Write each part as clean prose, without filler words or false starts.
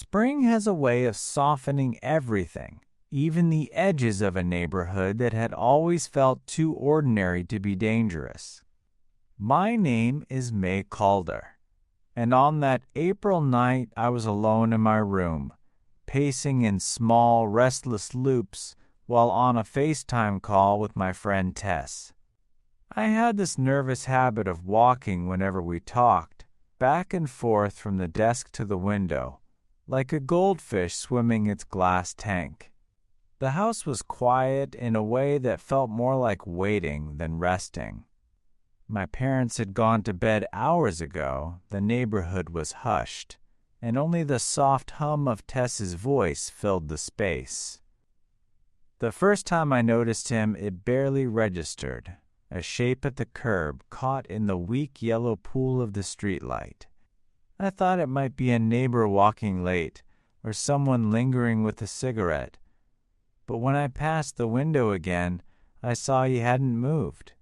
Spring has a way of softening everything, even the edges of a neighborhood that had always felt too ordinary to be dangerous. My name is May Calder, and on that April night I was alone in my room, pacing in small, restless loops while on a FaceTime call with my friend Tess. I had this nervous habit of walking whenever we talked, back and forth from the desk to the window, like a goldfish swimming its glass tank. The house was quiet in a way that felt more like waiting than resting. My parents had gone to bed hours ago, the neighborhood was hushed, and only the soft hum of Tess's voice filled the space. The first time I noticed him, it barely registered, a shape at the curb caught in the weak yellow pool of the streetlight. I thought it might be a neighbor walking late, or someone lingering with a cigarette. But when I passed the window again, I saw he hadn't moved.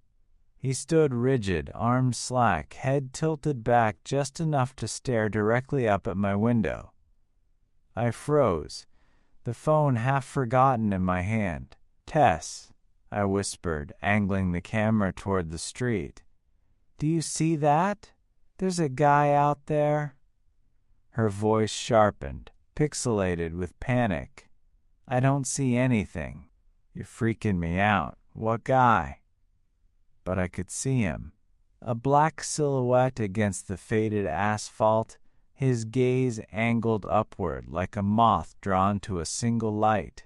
He stood rigid, arms slack, head tilted back just enough to stare directly up at my window. I froze, the phone half forgotten in my hand. "Tess," I whispered, angling the camera toward the street. "Do you see that? There's a guy out there." Her voice sharpened, pixelated with panic. "I don't see anything. You're freaking me out. What guy?" But I could see him, a black silhouette against the faded asphalt, his gaze angled upward like a moth drawn to a single light.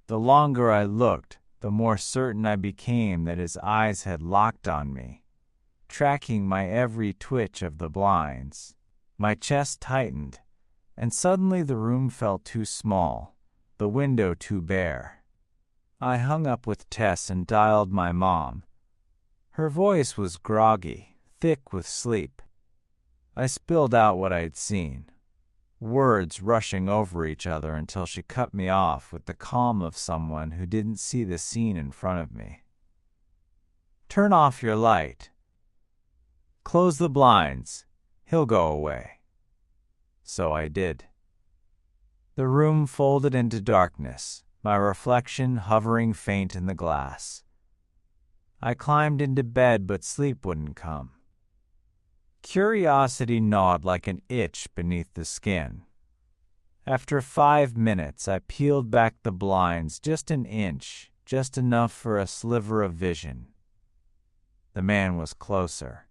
The longer I looked, the more certain I became that his eyes had locked on me, tracking my every twitch of the blinds. My chest tightened, and suddenly the room felt too small, the window too bare. I hung up with Tess and dialed my mom. Her voice was groggy, thick with sleep. I spilled out what I'd seen, words rushing over each other until she cut me off with the calm of someone who didn't see the scene in front of me. "Turn off your light. Close the blinds. He'll go away." So I did. The room folded into darkness, my reflection hovering faint in the glass. I climbed into bed, but sleep wouldn't come. Curiosity gnawed like an itch beneath the skin. After 5 minutes, I peeled back the blinds just an inch, just enough for a sliver of vision. The man was closer.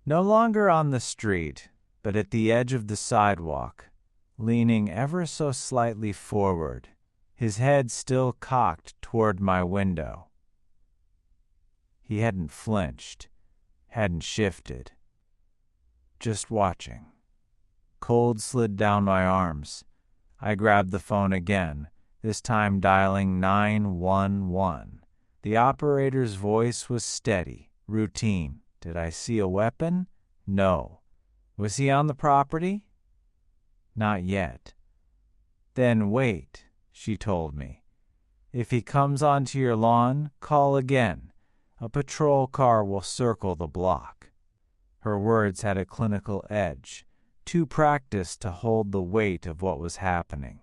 No longer on the street, but at the edge of the sidewalk, leaning ever so slightly forward, his head still cocked toward my window. He hadn't flinched, hadn't shifted, just watching. Cold slid down my arms. I grabbed the phone again, this time dialing 911. The operator's voice was steady, routine. Did I see a weapon? No. Was he on the property? Not yet. Then wait, she told me. If he comes onto your lawn, call again. A patrol car will circle the block. Her words had a clinical edge, too practiced to hold the weight of what was happening.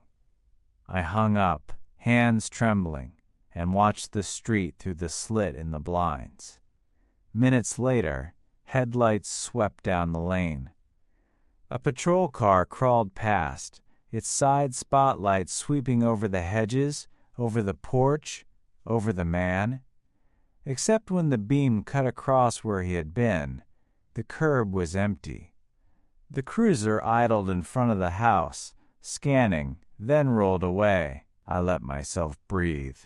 I hung up, hands trembling, and watched the street through the slit in the blinds. Minutes later, headlights swept down the lane. A patrol car crawled past, its side spotlight sweeping over the hedges, over the porch, over the man. Except when the beam cut across where he had been, the curb was empty. The cruiser idled in front of the house, scanning, then rolled away. I let myself breathe.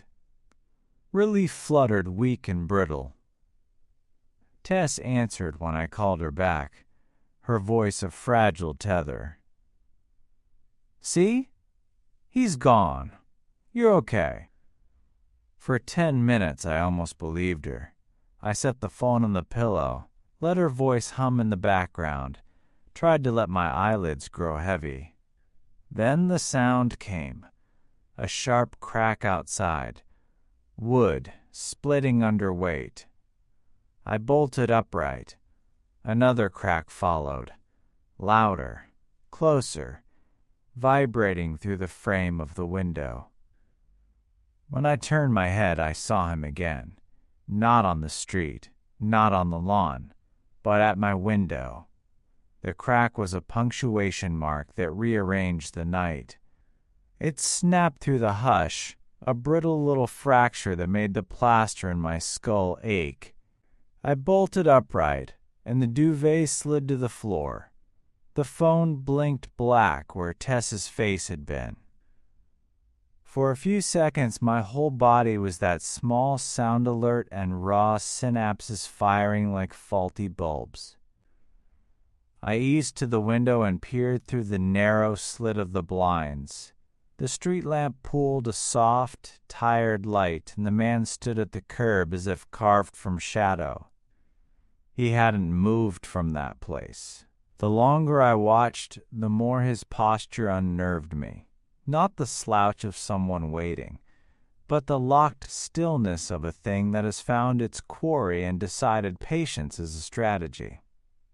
Relief fluttered weak and brittle. Tess answered when I called her back, her voice a fragile tether. "See? He's gone. You're okay." For 10 minutes I almost believed her. I set the phone on the pillow, let her voice hum in the background, tried to let my eyelids grow heavy. Then the sound came, a sharp crack outside, wood splitting under weight. I bolted upright. Another crack followed, louder, closer, vibrating through the frame of the window. When I turned my head, I saw him again, not on the street, not on the lawn, but at my window. The crack was a punctuation mark that rearranged the night. It snapped through the hush, a brittle little fracture that made the plaster in my skull ache. I bolted upright, and the duvet slid to the floor. The phone blinked black where Tess's face had been. For a few seconds, my whole body was that small sound alert and raw synapses firing like faulty bulbs. I eased to the window and peered through the narrow slit of the blinds. The street lamp pooled a soft, tired light, and the man stood at the curb as if carved from shadow. He hadn't moved from that place. The longer I watched, the more his posture unnerved me. Not the slouch of someone waiting, but the locked stillness of a thing that has found its quarry and decided patience is a strategy.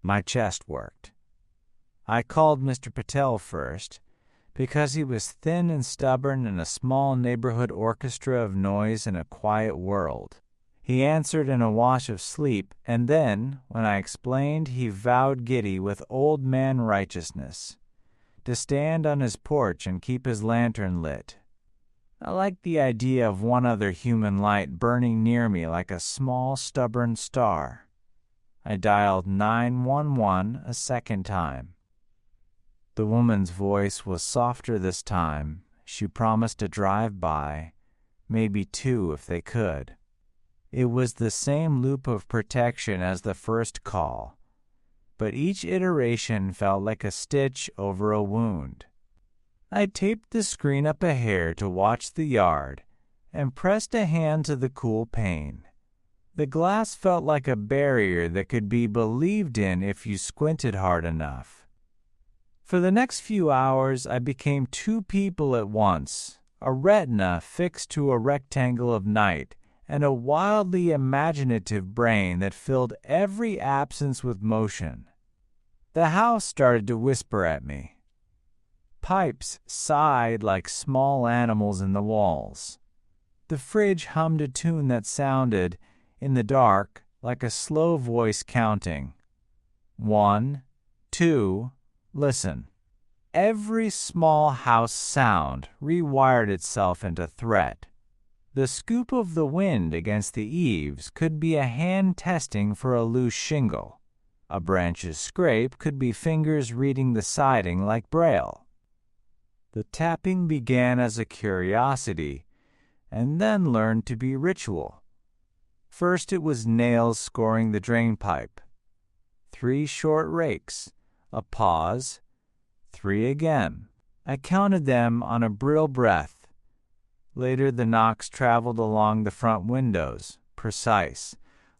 My chest worked. I called Mr. Patel first, because he was thin and stubborn in a small neighborhood orchestra of noise in a quiet world. He answered in a wash of sleep, and then, when I explained, he vowed giddy with old man righteousness to stand on his porch and keep his lantern lit. I liked the idea of one other human light burning near me like a small, stubborn star. I dialed 911 a second time. The woman's voice was softer this time. She promised to drive by, maybe two if they could. It was the same loop of protection as the first call, but each iteration felt like a stitch over a wound. I taped the screen up a hair to watch the yard and pressed a hand to the cool pane. The glass felt like a barrier that could be believed in if you squinted hard enough. For the next few hours, I became two people at once, a retina fixed to a rectangle of night, and a wildly imaginative brain that filled every absence with motion. The house started to whisper at me. Pipes sighed like small animals in the walls. The fridge hummed a tune that sounded, in the dark, like a slow voice counting. 1, 2, listen. Every small house sound rewired itself into threat. The scoop of the wind against the eaves could be a hand testing for a loose shingle. A branch's scrape could be fingers reading the siding like Braille. The tapping began as a curiosity, and then learned to be ritual. First it was nails scoring the drain pipe. 3 short rakes, a pause, 3 again. I counted them on a brill breath. Later the knocks traveled along the front windows, precise,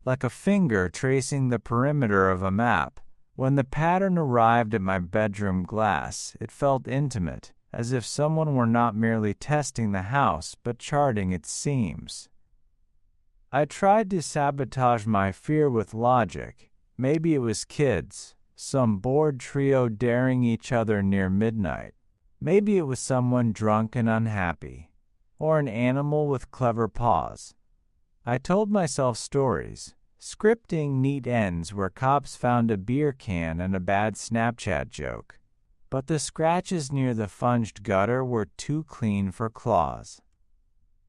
like a finger tracing the perimeter of a map. When the pattern arrived at my bedroom glass, it felt intimate, as if someone were not merely testing the house, but charting its seams. I tried to sabotage my fear with logic. Maybe it was kids, some bored trio daring each other near midnight. Maybe it was someone drunk and unhappy, or an animal with clever paws. I told myself stories, scripting neat ends where cops found a beer can and a bad Snapchat joke. But the scratches near the funged gutter were too clean for claws.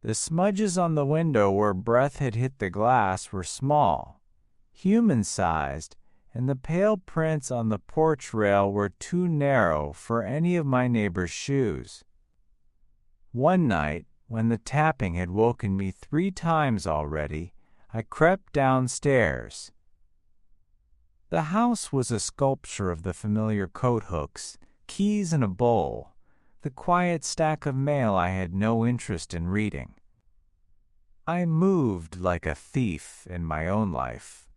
The smudges on the window where breath had hit the glass were small, human-sized, and the pale prints on the porch rail were too narrow for any of my neighbor's shoes. One night, when the tapping had woken me 3 times already, I crept downstairs. The house was a sculpture of the familiar coat hooks, keys in a bowl, the quiet stack of mail I had no interest in reading. I moved like a thief in my own life,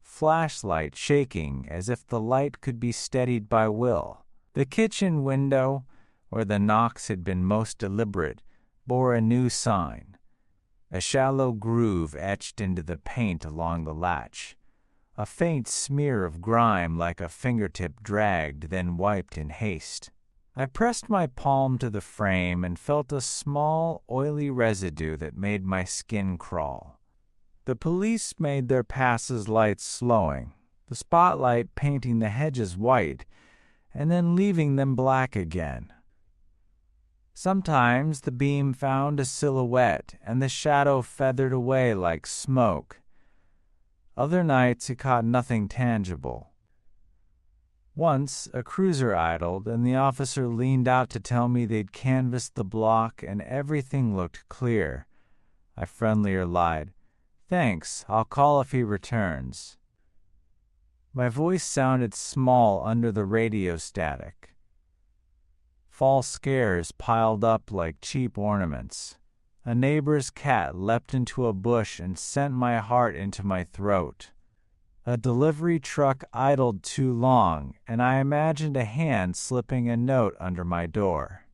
flashlight shaking as if the light could be steadied by will. The kitchen window, where the knocks had been most deliberate, bore a new sign, a shallow groove etched into the paint along the latch, a faint smear of grime like a fingertip dragged then wiped in haste. I pressed my palm to the frame and felt a small, oily residue that made my skin crawl. The police made their passes lights slowing, the spotlight painting the hedges white, and then leaving them black again. Sometimes the beam found a silhouette and the shadow feathered away like smoke. Other nights it caught nothing tangible. Once, a cruiser idled, and the officer leaned out to tell me they'd canvassed the block and everything looked clear. I friendlier lied, "Thanks, I'll call if he returns." My voice sounded small under the radio static. False scares piled up like cheap ornaments. A neighbor's cat leapt into a bush and sent my heart into my throat. A delivery truck idled too long, and I imagined a hand slipping a note under my door.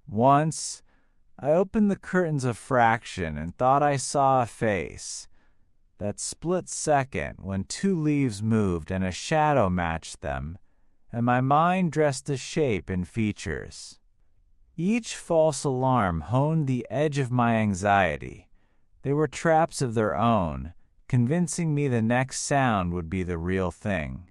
Once, I opened the curtains a fraction and thought I saw a face. That split second when two leaves moved and a shadow matched them, and my mind dressed the shape and features. Each false alarm honed the edge of my anxiety. They were traps of their own, convincing me the next sound would be the real thing.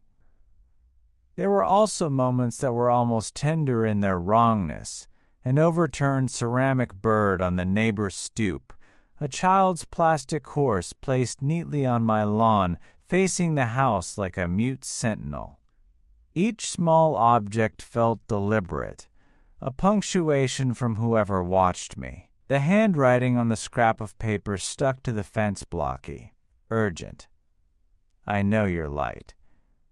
There were also moments that were almost tender in their wrongness: an overturned ceramic bird on the neighbor's stoop, a child's plastic horse placed neatly on my lawn, facing the house like a mute sentinel. Each small object felt deliberate, a punctuation from whoever watched me. The handwriting on the scrap of paper stuck to the fence blocky. Urgent. "I know you're light,"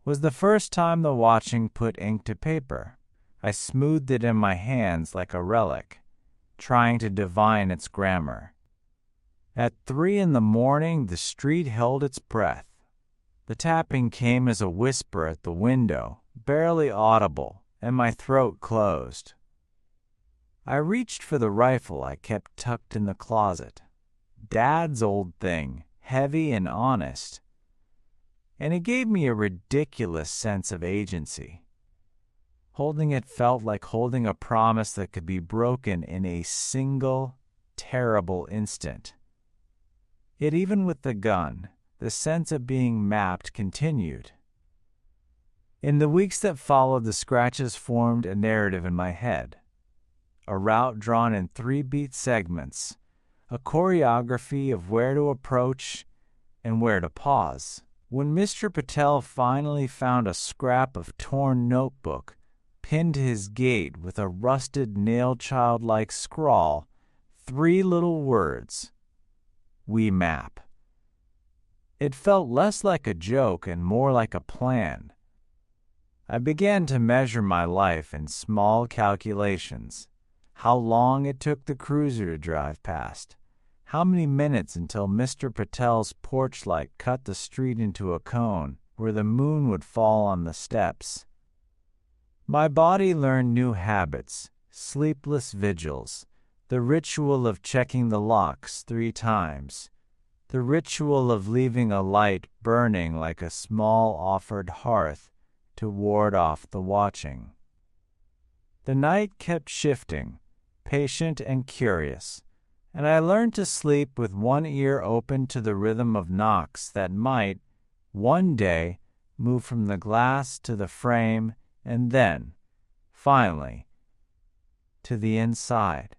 was the first time the watching put ink to paper. I smoothed it in my hands like a relic, trying to divine its grammar. At 3 a.m, the street held its breath. The tapping came as a whisper at the window, barely audible, and my throat closed. I reached for the rifle I kept tucked in the closet. Dad's old thing, heavy and honest. And it gave me a ridiculous sense of agency. Holding it felt like holding a promise that could be broken in a single, terrible instant. Yet even with the gun, the sense of being mapped continued. In the weeks that followed, the scratches formed a narrative in my head. A route drawn in 3-beat segments, a choreography of where to approach and where to pause. When Mr. Patel finally found a scrap of torn notebook pinned to his gate with a rusted nail-child-like scrawl, 3 little words: "We map." It felt less like a joke and more like a plan. I began to measure my life in small calculations. How long it took the cruiser to drive past. How many minutes until Mr. Patel's porch light cut the street into a cone where the moon would fall on the steps. My body learned new habits, sleepless vigils, the ritual of checking the locks 3 times, the ritual of leaving a light burning like a small offered hearth to ward off the watching. The night kept shifting, patient and curious, and I learned to sleep with one ear open to the rhythm of knocks that might, one day, move from the glass to the frame and then, finally, to the inside.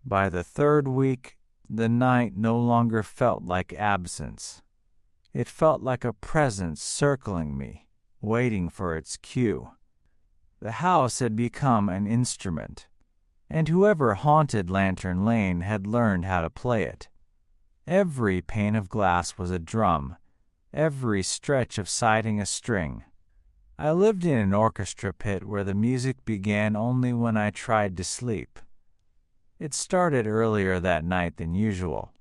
By the 3rd week, the night no longer felt like absence. It felt like a presence circling me, waiting for its cue. The house had become an instrument, and whoever haunted Lantern Lane had learned how to play it. Every pane of glass was a drum, every stretch of siding a string. I lived in an orchestra pit where the music began only when I tried to sleep. It started earlier that night than usual.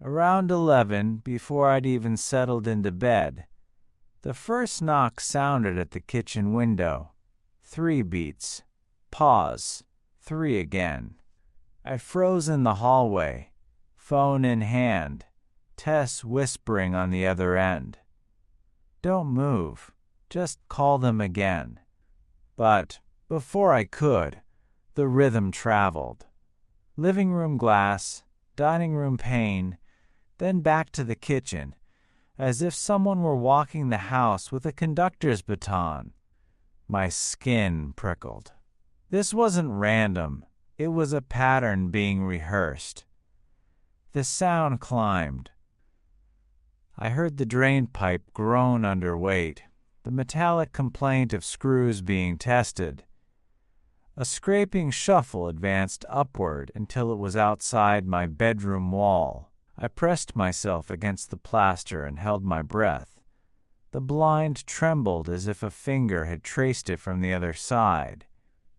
Around 11, before I'd even settled into bed, the first knock sounded at the kitchen window. 3 beats. Pause. 3 again. I froze in the hallway, phone in hand, Tess whispering on the other end. "Don't move. Just call them again." But Before I could, the rhythm traveled. Living room glass, dining room pane, then back to the kitchen, as if someone were walking the house with a conductor's baton. My skin prickled. This wasn't random. It was a pattern being rehearsed. The sound climbed. I heard the drain pipe groan under weight, the metallic complaint of screws being tested. A scraping shuffle advanced upward until it was outside my bedroom wall. I pressed myself against the plaster and held my breath. The blind trembled as if a finger had traced it from the other side,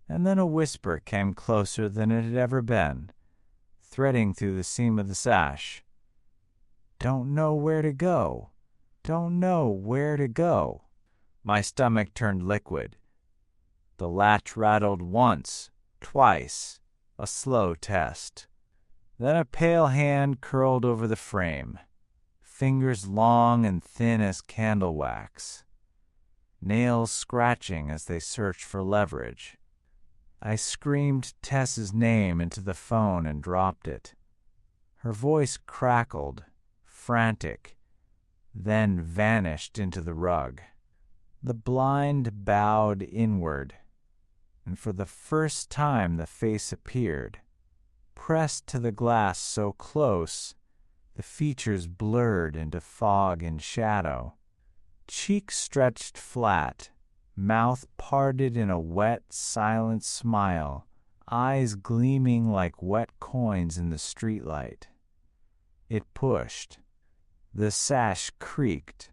and then a whisper came closer than it had ever been, threading through the seam of the sash. "Don't know where to go. Don't know where to go." My stomach turned liquid. The latch rattled once, twice, a slow test. Then a pale hand curled over the frame, fingers long and thin as candle wax, nails scratching as they searched for leverage. I screamed Tess's name into the phone and dropped it. Her voice crackled, frantic, then vanished into the rug. The blind bowed inward, and for the first time the face appeared, pressed to the glass so close, the features blurred into fog and shadow. Cheeks stretched flat, mouth parted in a wet, silent smile, eyes gleaming like wet coins in the streetlight. It pushed. The sash creaked,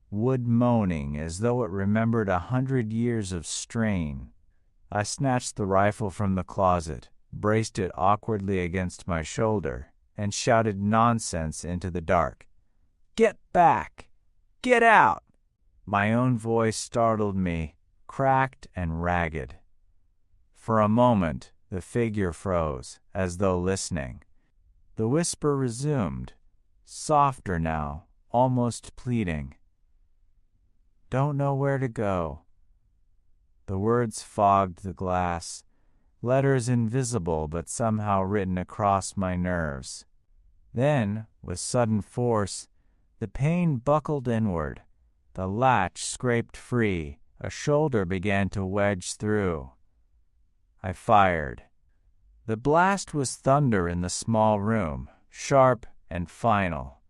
wood moaning as though it remembered 100 years of strain. I snatched the rifle from the closet, braced it awkwardly against my shoulder, and shouted nonsense into the dark. "Get back! Get out!" My own voice startled me, cracked and ragged. For a moment, the figure froze, as though listening. The whisper resumed, softer now, almost pleading. "Don't know where to go." The words fogged the glass, letters invisible but somehow written across my nerves. Then, with sudden force, the pane buckled inward. The latch scraped free. A shoulder began to wedge through. I fired. The blast was thunder in the small room, sharp and final.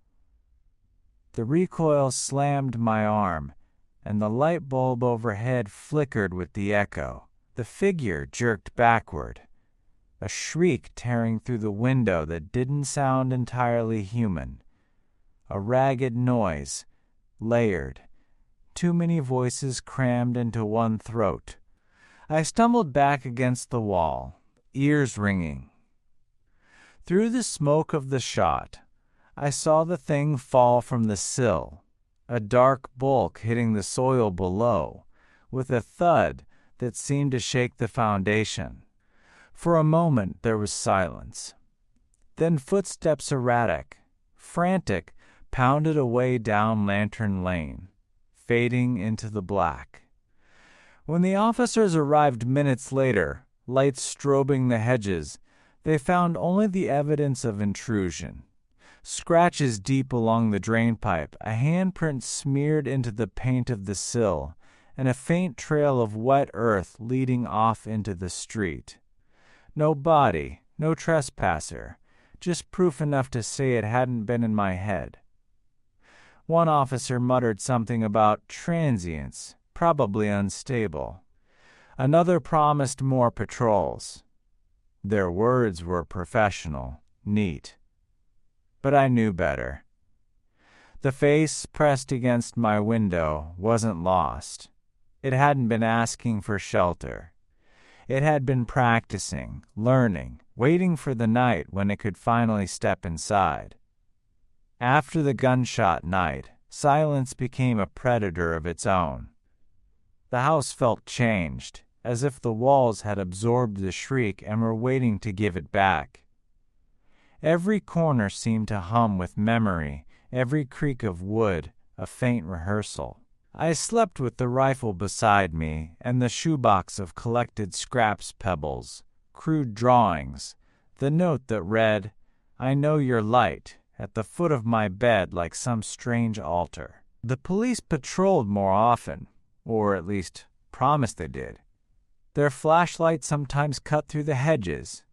The recoil slammed my arm, and the light bulb overhead flickered with the echo. The figure jerked backward, a shriek tearing through the window that didn't sound entirely human. A ragged noise, layered, too many voices crammed into one throat. I stumbled back against the wall, ears ringing. Through the smoke of the shot, I saw the thing fall from the sill, a dark bulk hitting the soil below, with a thud that seemed to shake the foundation. For a moment there was silence. Then footsteps erratic, frantic, pounded away down Lantern Lane, fading into the black. When the officers arrived minutes later, lights strobing the hedges, they found only the evidence of intrusion. Scratches deep along the drainpipe, a handprint smeared into the paint of the sill, and a faint trail of wet earth leading off into the street. No body, no trespasser, just proof enough to say it hadn't been in my head. One officer muttered something about transients, probably unstable. Another promised more patrols. Their words were professional, neat. But I knew better. The face pressed against my window wasn't lost. It hadn't been asking for shelter. It had been practicing, learning, waiting for the night when it could finally step inside. After the gunshot night, silence became a predator of its own. The house felt changed, as if the walls had absorbed the shriek and were waiting to give it back. Every corner seemed to hum with memory, every creak of wood a faint rehearsal. I slept with the rifle beside me and the shoebox of collected scraps, pebbles, crude drawings, the note that read, "I know you're light," at the foot of my bed like some strange altar. The police patrolled more often, or at least promised they did. Their flashlights sometimes cut through the hedges,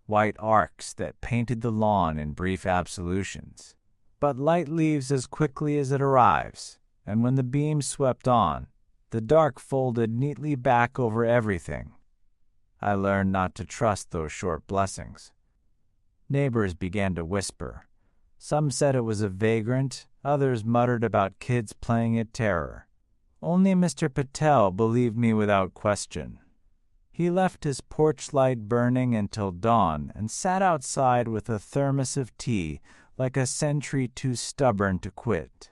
white arcs that painted the lawn in brief absolutions. But light leaves as quickly as it arrives, and when the beam swept on, the dark folded neatly back over everything. I learned not to trust those short blessings. Neighbors began to whisper. Some said it was a vagrant, others muttered about kids playing at terror. Only Mr. Patel believed me without question. He left his porch light burning until dawn and sat outside with a thermos of tea like a sentry too stubborn to quit.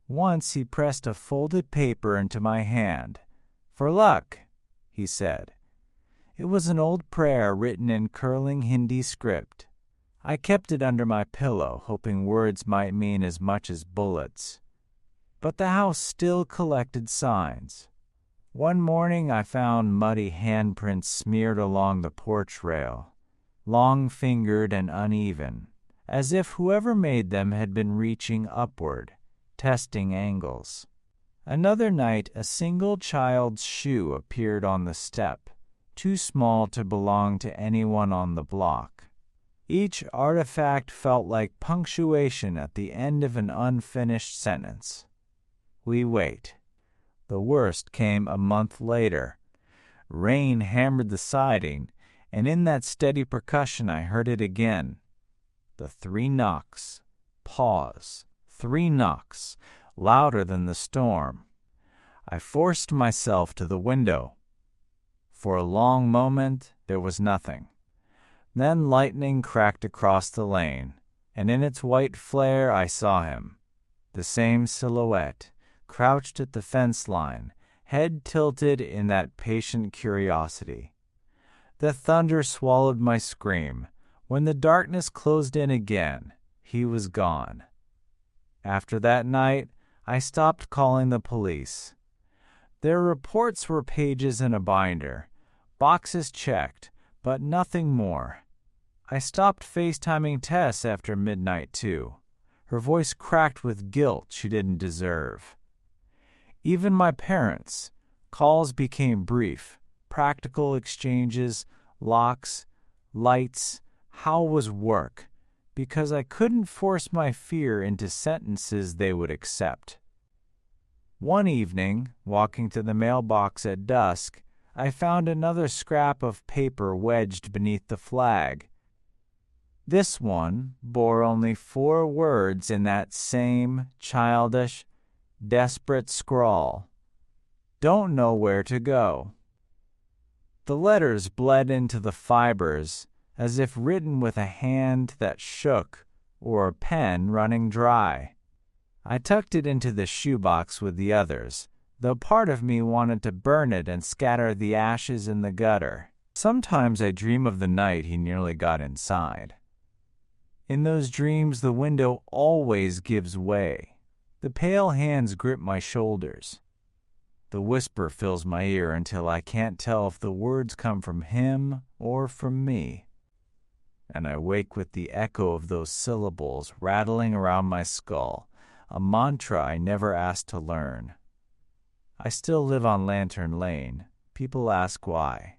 Once he pressed a folded paper into my hand. "For luck," he said. It was an old prayer written in curling Hindi script. I kept it under my pillow, hoping words might mean as much as bullets. But the house still collected signs. One morning I found muddy handprints smeared along the porch rail, long-fingered and uneven, as if whoever made them had been reaching upward, testing angles. Another night a single child's shoe appeared on the step, too small to belong to anyone on the block. Each artifact felt like punctuation at the end of an unfinished sentence. We wait. The worst came a month later. Rain hammered the siding, and in that steady percussion I heard it again. The 3 knocks. Pause. 3 knocks, louder than the storm. I forced myself to the window. For a long moment there was nothing. Then lightning cracked across the lane, and in its white flare I saw him, the same silhouette, crouched at the fence line, head tilted in that patient curiosity. The thunder swallowed my scream. When the darkness closed in again, he was gone. After that night, I stopped calling the police. Their reports were pages in a binder, boxes checked, but nothing more. I stopped FaceTiming Tess after midnight, too. Her voice cracked with guilt she didn't deserve. Even my parents. Calls became brief, practical exchanges, locks, lights, how was work, because I couldn't force my fear into sentences they would accept. One evening, walking to the mailbox at dusk, I found another scrap of paper wedged beneath the flag. This one bore only 4 words in that same childish, desperate scrawl. Don't know where to go. The letters bled into the fibers as if written with a hand that shook or a pen running dry. I tucked it into the shoebox with the others, though part of me wanted to burn it and scatter the ashes in the gutter. Sometimes I dream of the night he nearly got inside. In those dreams, the window always gives way. The pale hands grip my shoulders. The whisper fills my ear until I can't tell if the words come from him or from me. And I wake with the echo of those syllables rattling around my skull, a mantra I never asked to learn. I still live on Lantern Lane. People ask why.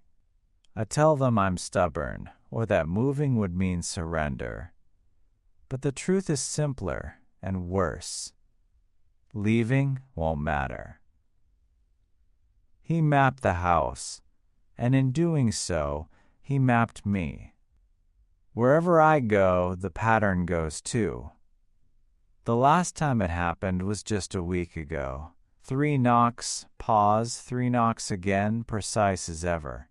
I tell them I'm stubborn, or that moving would mean surrender. But the truth is simpler and worse. Leaving won't matter. He mapped the house, and in doing so, he mapped me. Wherever I go, the pattern goes too. The last time it happened was just a week ago. 3 knocks, pause, 3 knocks again, precise as ever.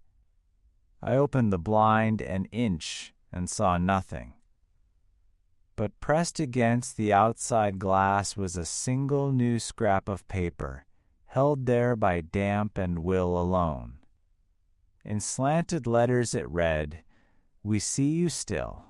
I opened the blind an inch and saw nothing. But pressed against the outside glass was a single new scrap of paper, held there by damp and will alone. In slanted letters it read, "We see you still."